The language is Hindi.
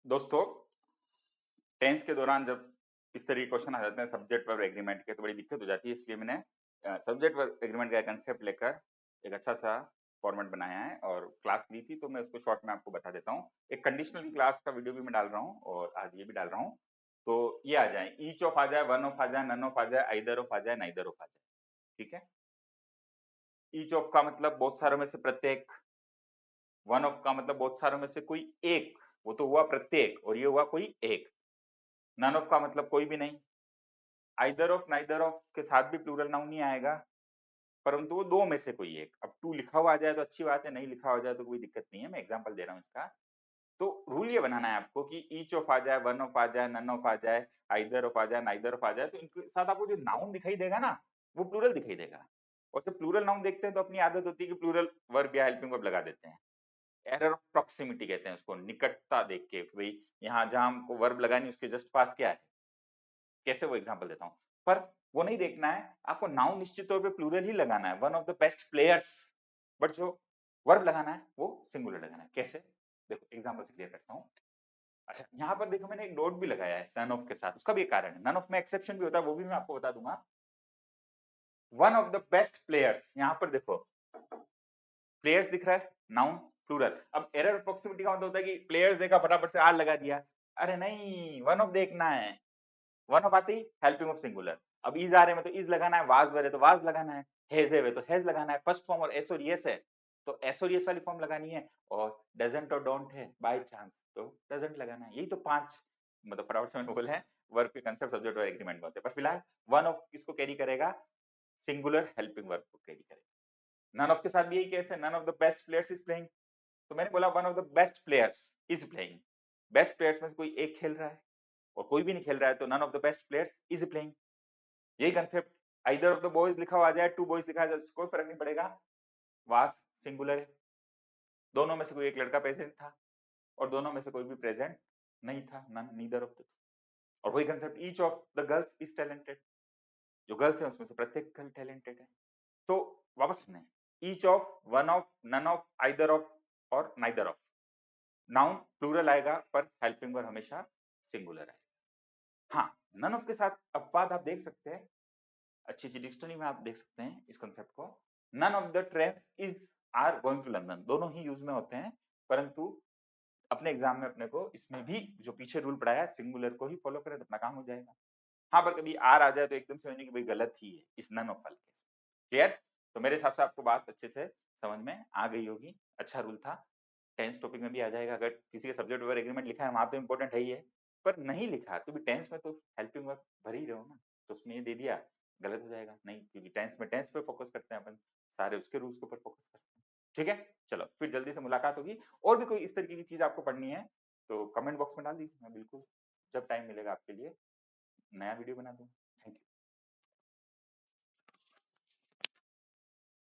दोस्तों, टेंस के दौरान जब इस तरह के क्वेश्चन आ जाते हैं सब्जेक्ट वर्ब एग्रीमेंट के, तो बड़ी दिक्कत हो जाती है। इसलिए मैंने सब्जेक्ट वर्ब एग्रीमेंट का कंसेप्ट लेकर एक अच्छा सा फॉर्मेट बनाया है और क्लास ली थी, तो मैं उसको शॉर्ट में आपको बता देता हूँ। एक कंडीशनल की क्लास का वीडियो भी मैं डाल रहा हूँ और आज ये भी डाल रहा हूँ। तो ये आ जाए, ईच ऑफ आ जाए, वन ऑफ आ जाए, नन ऑफ आ जाए, आइदर ऑफ आ जाए, नाइदर ऑफ आ जाए। ठीक है। ईच ऑफ का मतलब बहुत सारों में से प्रत्येक, वन ऑफ का मतलब बहुत सारों में से कोई एक, वो तो हुआ प्रत्येक और ये हुआ कोई एक। नन ऑफ का मतलब कोई भी नहीं। आइदर ऑफ नाइदर ऑफ के साथ भी प्लूरल नाउन ही आएगा, परंतु वो दो में से कोई एक। अब टू लिखा हुआ आ जाए तो अच्छी बात है, नहीं लिखा हो जाए तो कोई दिक्कत नहीं है। मैं एग्जांपल दे रहा हूँ इसका। तो रूल ये बनाना है आपको कि ईच ऑफ आ जाए, वन ऑफ आ जाए, नन ऑफ आ जाए, आइदर ऑफ आ जाए, नाइदर ऑफ आ जाए, तो इनके साथ आपको जो नाउन दिखाई देगा ना, वो प्लूरल दिखाई देगा। और जब प्लूरल नाउन देखते हैं तो अपनी आदत होती है कि प्लूरल वर्ब या हेल्पिंग वर्ब लगा देते हैं। एरर ऑफ प्रॉक्सिमिटी कहते हैं उसको, निकटता देख के भाई यहाँ जहां हमको वर्ब लगानी उसके जस्ट पास क्या है। कैसे, वो एग्जांपल देता हूँ। पर वो नहीं देखना है आपको, नाउन निश्चित तौर पे प्लूरल ही लगाना है, one of the best players. But जो वर्ब लगाना है वो सिंगुलर लगाना है। कैसे, देखो एग्जांपल से क्लियर करता हूँ। अच्छा, यहाँ पर देखो मैंने एक डॉट भी लगाया है नन ऑफ के साथ, उसका भी एक कारण है। नन ऑफ में एक्सेप्शन भी होता है, वो भी मैं आपको बता दूंगा। One of the best players, यहाँ पर देखो प्लेयर्स दिख रहा है, नाउन प्लूरल। अब एरर अप्रोक्सीमेटी का मतलब होता है कि प्लेयर्स देखा फटाफट से आर लगा दिया। अरे नहीं, वन ऑफ देखना है। वन ऑफ आते ही हेल्पिंग ऑफ सिंगुलर। अब इज आ रहे में तो इज लगाना है, वाज वरे तो वाज लगाना है, हैज है तो हैज लगाना है। फर्स्ट फॉर्म और एस और यस है तो एस और यस वाली फॉर्म लगानी है, और डजंट और डोंट है बाय चांस तो डजंट लगाना है। यही तो पांच, मतलब फटाफट से मैंने बोला है वर्ब के कंसेप्ट सब्जेक्ट और एग्रीमेंट में होते हैं। पर फिलहाल वन ऑफ किसको कैरी करेगा, सिंगुलर हेल्पिंग वर्ब को कैरी करेगा। नन ऑफ के साथ भी यही केस है, none of the best players is playing. तो मैंने बोला one of the best players is playing. Best players में से कोई एक खेल रहा है और कोई भी नहीं खेल रहा है, तो none of the best players is playing. यही concept. Either of the boys लिखा हुआ आ जाए, टू बॉयज लिखा जाए, कोई फर्क नहीं पड़ेगा, वास सिंगुलर है। दोनों में से कोई एक लड़का प्रेजेंट था और दोनों में से कोई भी प्रेजेंट नहीं था, नन नीदर ऑफ द। और वही concept, each of the girls is talented. जो गर्ल्स हैं उसमें से प्रत्येक गर्ल टैलेंटेड है। तो वापस सुने, each of, one of, none of, either of और नाइदर ऑफ। नाउन प्लूरल आएगा पर हेल्पिंग वर्ब हमेशा सिंगुलर आएगा। हाँ, नन ऑफ के साथ अपवाद आप देख सकते हैं, अच्छी अच्छी डिक्शनरी में आप देख सकते हैं इस कंसेप्ट को। None of the trains is are going to London, दोनों ही यूज में होते हैं, परंतु अपने एग्जाम में अपने को इसमें भी जो पीछे रूल पढ़ाया सिंगुलर को ही फॉलो करें तो अपना काम हो जाएगा। हाँ, पर कभी आर आ जाए तो एकदम समझने की भाई गलत ही है इस नन ऑफ वाले केस। क्लियर? तो मेरे हिसाब से आपको बात अच्छे से समझ में आ गई होगी। अच्छा रूल था, टेंस टॉपिक में भी आ जाएगा। अगर किसी का सब्जेक्ट वर्ब एग्रीमेंट लिखा है वहां तो इंपॉर्टेंट है ही है, पर नहीं लिखा तो भी टेंस में तो हेल्पिंग वर्ब भर ही रहे हो ना, तो उसमें ये दे दिया गलत हो जाएगा नहीं, क्योंकि टेंस में टेंस पे फोकस करते हैं अपन, सारे उसके रूल्स के ऊपर फोकस करते हैं। ठीक है, चलो फिर जल्दी से मुलाकात होगी। और भी कोई इस तरीके की चीज आपको पढ़नी है तो कमेंट बॉक्स में डाल दीजिए, मैं बिल्कुल जब टाइम मिलेगा आपके लिए नया वीडियो बना दूंगा। Thank you.